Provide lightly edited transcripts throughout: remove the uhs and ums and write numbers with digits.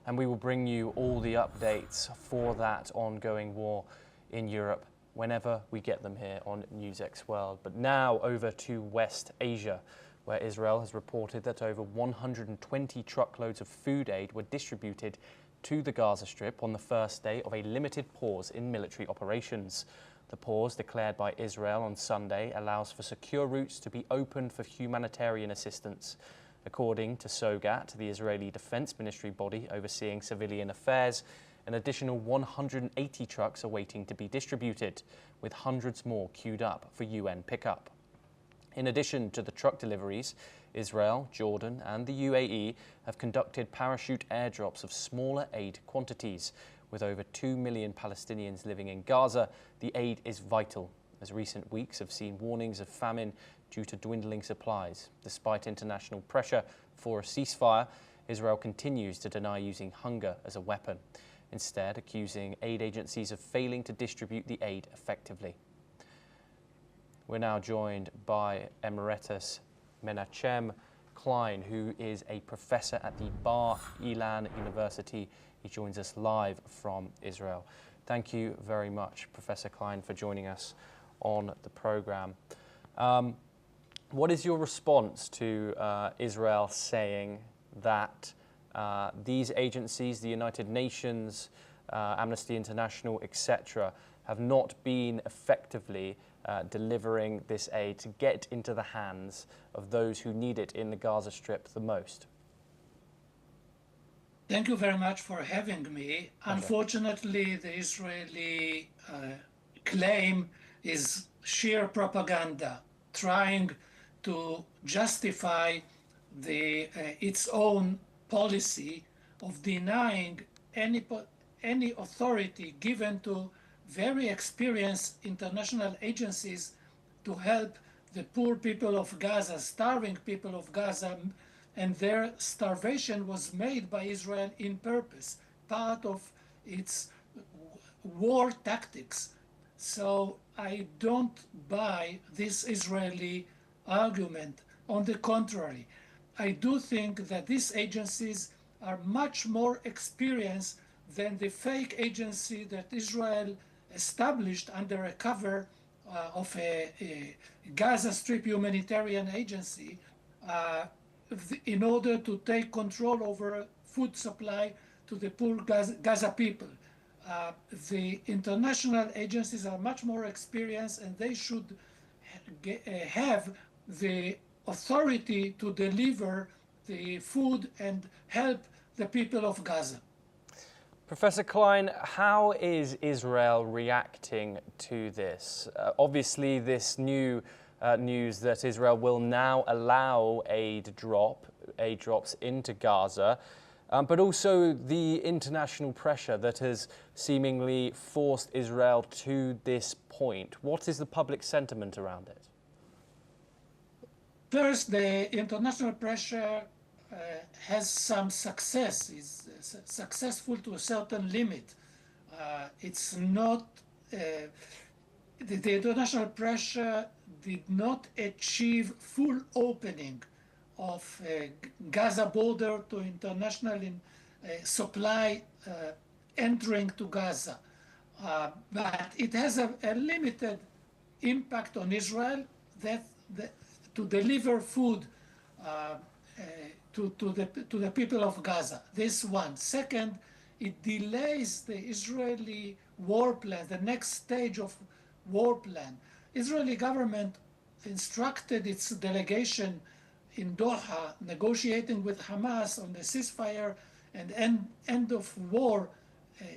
and we will bring you all the updates for that ongoing war in Europe whenever we get them here on NewsX World. But now over to West Asia, where Israel has reported that over 120 truckloads of food aid were distributed to the Gaza Strip on the first day of a limited pause in military operations. The pause declared by Israel on Sunday allows for secure routes to be opened for humanitarian assistance. According to SOGAT, the Israeli Defense Ministry body overseeing civilian affairs, an additional 180 trucks are waiting to be distributed, with hundreds more queued up for UN pickup. In addition to the truck deliveries, Israel, Jordan and the UAE have conducted parachute airdrops of smaller aid quantities. With over 2 million Palestinians living in Gaza, the aid is vital, as recent weeks have seen warnings of famine due to dwindling supplies. Despite international pressure for a ceasefire, Israel continues to deny using hunger as a weapon, instead accusing aid agencies of failing to distribute the aid effectively. We're now joined by Emeritus Menachem Klein, who is a professor at the Bar Ilan University. He joins us live from Israel. Thank you very much, Professor Klein, for joining us on the program. What is your response to Israel saying that these agencies, the United Nations, Amnesty International, etc., have not been effectively delivering this aid to get into the hands of those who need it in the Gaza Strip the most? Thank you very much for having me. Okay. Unfortunately, the Israeli claim is sheer propaganda, trying to justify its own policy of denying any authority given to very experienced international agencies to help the poor people of Gaza, starving people of Gaza, and their starvation was made by Israel in purpose, part of its war tactics. So I don't buy this Israeli argument. On the contrary, I do think that these agencies are much more experienced than the fake agency that Israel established under a cover of a Gaza Strip humanitarian agency in order to take control over food supply to the poor Gaza people. The international agencies are much more experienced, and they should have the authority to deliver the food and help the people of Gaza. Professor Klein, how is Israel reacting to this? Obviously, this new news that Israel will now allow aid drops into Gaza, but also the international pressure that has seemingly forced Israel to this point. What is the public sentiment around it? First, the international pressure has some success, is successful to a certain limit. It's not, the international pressure did not achieve full opening of Gaza border to international supply entering to Gaza. But it has a limited impact on Israel to deliver food to the people of Gaza. This one. Second, it delays the Israeli war plan, the next stage of war plan. Israeli government instructed its delegation in Doha negotiating with Hamas on the ceasefire and end of war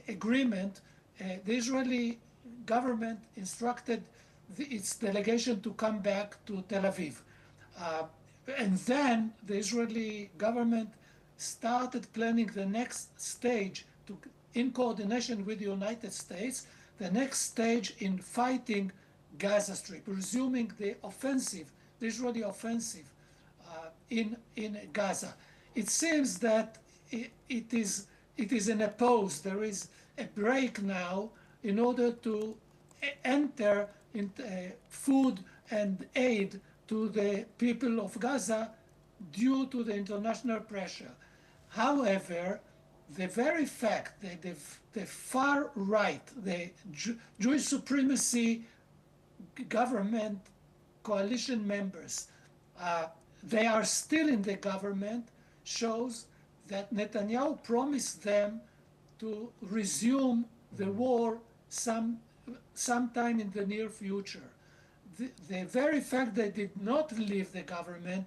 agreement. The Israeli government instructed its delegation to come back to Tel Aviv. And then the Israeli government started planning the next stage in coordination with the United States, the next stage in fighting Gaza Strip, resuming the offensive, the Israeli offensive in Gaza. It seems that it is in a pause. There is a break now in order to enter into food and aid to the people of Gaza due to the international pressure. However, the very fact that the far right, the Jewish supremacy government coalition members, they are still in the government, shows that Netanyahu promised them to resume the war sometime in the near future. The very fact they did not leave the government,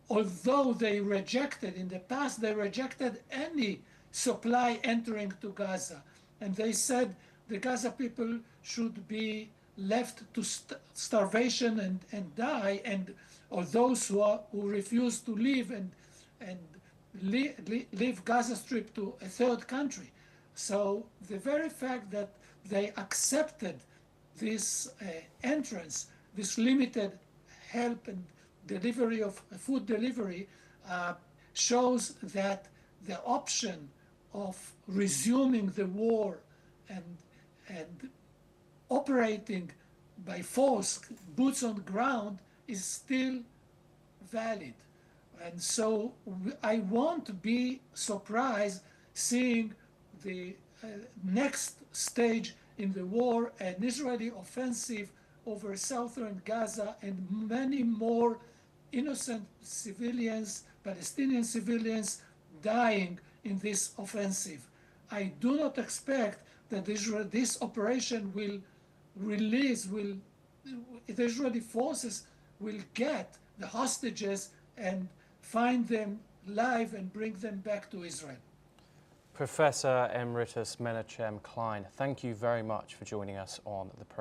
although they rejected, in the past, they rejected any supply entering to Gaza. And they said the Gaza people should be left to starvation and die, and or those who refuse to leave and leave Gaza Strip to a third country. So the very fact that they accepted this entrance, this limited help and delivery of food delivery, shows that the option of resuming the war and operating by force, boots on the ground, is still valid. And so I won't be surprised seeing the next stage in the war, an Israeli offensive over southern Gaza, and many more innocent civilians, Palestinian civilians, dying in this offensive. I do not expect that this operation will release, the Israeli forces will get the hostages and find them live and bring them back to Israel. Professor Emeritus Menachem Klein, thank you very much for joining us on the program.